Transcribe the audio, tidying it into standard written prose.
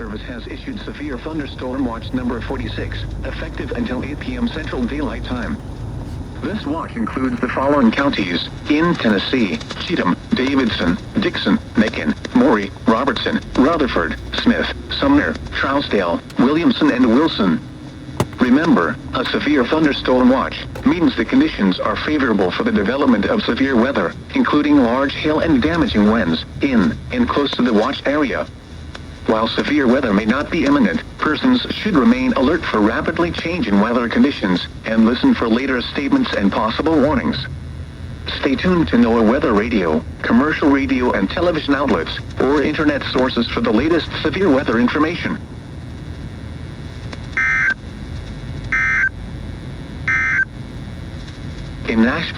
Service has issued severe thunderstorm watch number 46, effective until 8 p.m. Central Daylight Time. This watch includes the following counties in Tennessee: Cheatham, Davidson, Dixon, Macon, Maury, Robertson, Rutherford, Smith, Sumner, Trousdale, Williamson, and Wilson. Remember, a severe thunderstorm watch means the conditions are favorable for the development of severe weather, including large hail and damaging winds, in and close to the watch area. While severe weather may not be imminent, persons should remain alert for rapidly changing weather conditions and listen for later statements and possible warnings. Stay tuned to NOAA weather radio, commercial radio and television outlets, or internet sources for the latest severe weather information. In Nashville,